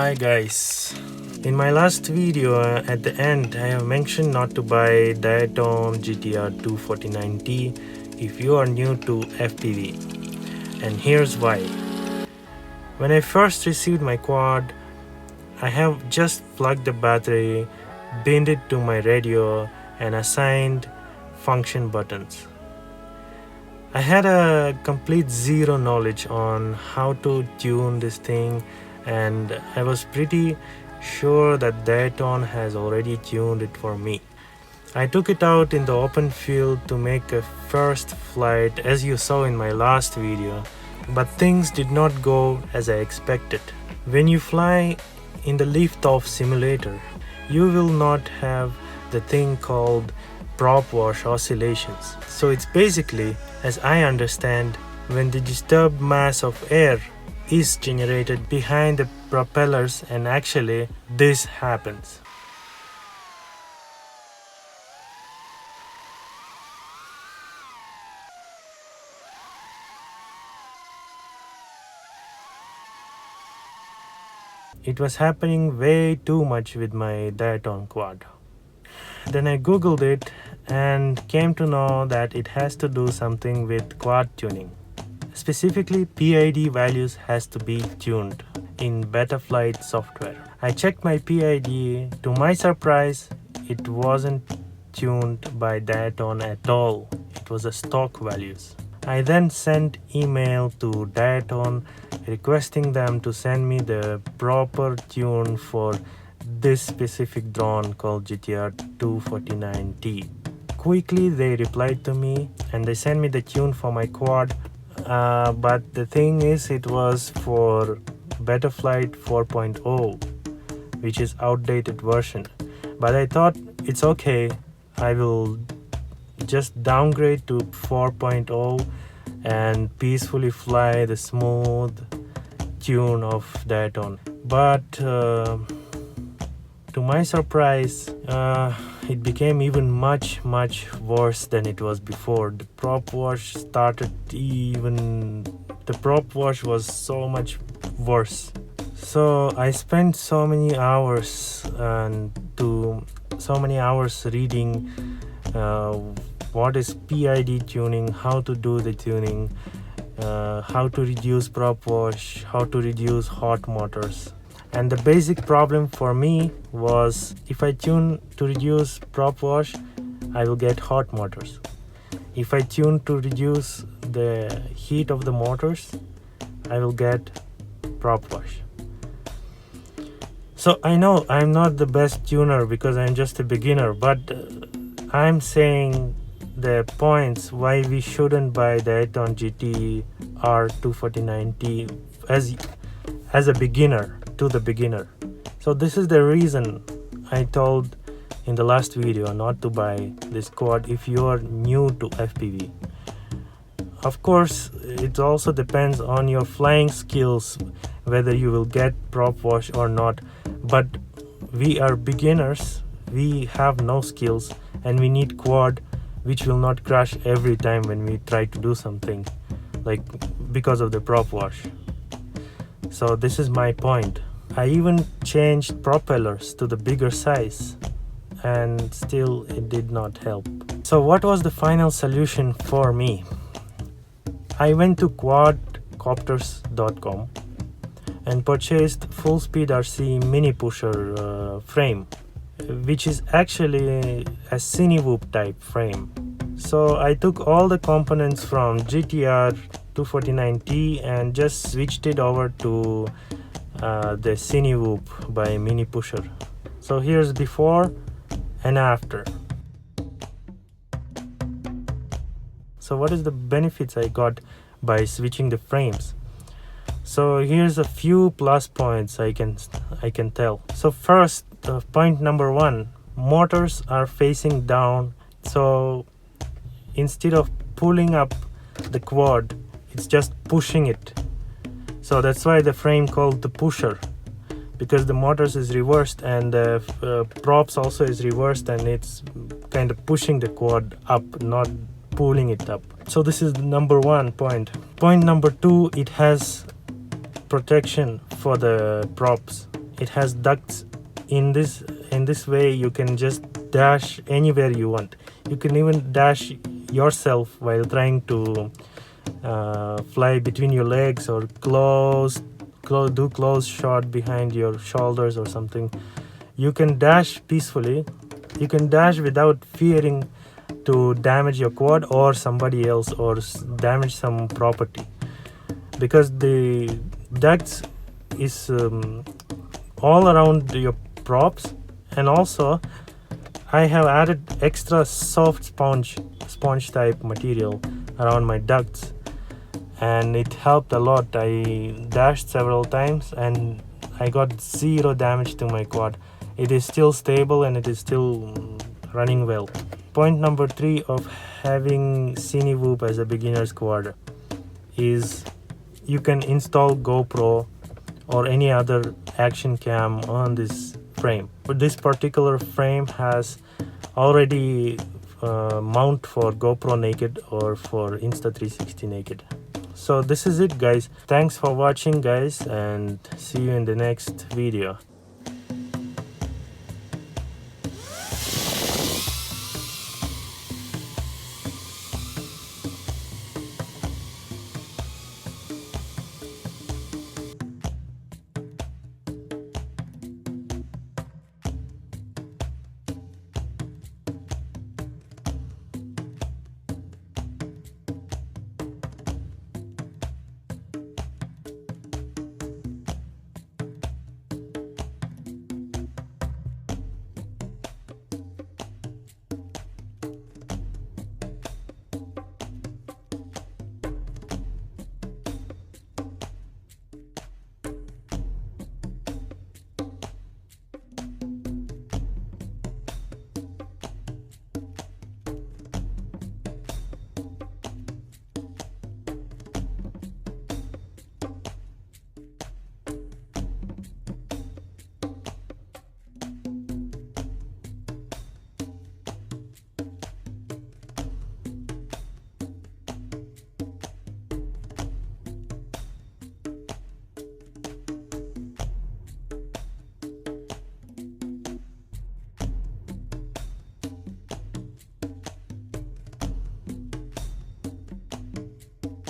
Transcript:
Hi guys, in my last video at the end I have mentioned not to buy Diatom GTR 249T if you are new to FPV, and here's why. When I first received my quad, I have just plugged the battery, binned it to my radio and assigned function buttons. I had a complete zero knowledge on how to tune this thing, and I was pretty sure that Dayton has already tuned it for me. I took it out in the open field to make a first flight, as you saw in my last video, but things did not go as I expected. When you fly in the liftoff simulator, you will not have the thing called prop wash oscillations. So it's basically, as I understand, when the disturbed mass of air is generated behind the propellers, and actually this happens. It was happening way too much with my Diatom quad. Then I googled it and came to know that it has to do something with quad tuning. Specifically, PID values has to be tuned in Betaflight software. I checked my PID. To my surprise, it wasn't tuned by Diatom at all. It was a stock values. I then sent email to Diatom requesting them to send me the proper tune for this specific drone called GTR 249T. Quickly they replied to me and they sent me the tune for my quad, but the thing is, it was for Betaflight 4.0, which is outdated version. But I thought it's okay, I will just downgrade to 4.0 and peacefully fly the smooth tune of Diatom. But to my surprise, it became even much worse than it was before. The prop wash was so much worse. So I spent so many hours reading what is PID tuning, how to do the tuning, how to reduce prop wash, how to reduce hot motors. And the basic problem for me was, if I tune to reduce prop wash, I will get hot motors. If I tune to reduce the heat of the motors, I will get prop wash. So I know I'm not the best tuner because I'm just a beginner, but I'm saying the points why we shouldn't buy the Diatom GTR 249T as a beginner, to the beginner. So this is the reason I told in the last video not to buy this quad if you are new to FPV. Of course, it also depends on your flying skills whether you will get prop wash or not, but we are beginners, we have no skills, and we need quad which will not crash every time when we try to do something, like because of the prop wash. So this is my point. I even changed propellers to the bigger size and still it did not help. So what was the final solution for me? I went to quadcopters.com and purchased full speed RC mini pusher frame, which is actually a Cinewhoop type frame. So I took all the components from GTR 249T and just switched it over to the Cinewhoop by Mini Pusher. So here's before and after. So what is the benefits I got by switching the frames? So here's a few plus points I can tell. So first, point number one, motors are facing down, so instead of pulling up the quad, it's just pushing it. So that's why the frame called the pusher, because the motors is reversed and the props also is reversed, and it's kind of pushing the quad up, not pulling it up. So this is number one point. Point number two, it has protection for the props it has ducts. In this way you can just dash anywhere you want. You can even dash yourself while trying to fly between your legs, or do close shot behind your shoulders or something. You can dash peacefully. You can dash without fearing to damage your quad or somebody else, or damage some property, because the ducts is all around your props. And also I have added extra soft sponge type material around my ducts, and it helped a lot. I dashed several times and I got zero damage to my quad. It is still stable and it is still running well. Point number 3 of having CineWhoop as a beginner's quad is you can install GoPro or any other action cam on this frame. But this particular frame has already mount for GoPro naked or for Insta360 naked. So this is it, guys. Thanks for watching, guys, and see you in the next video.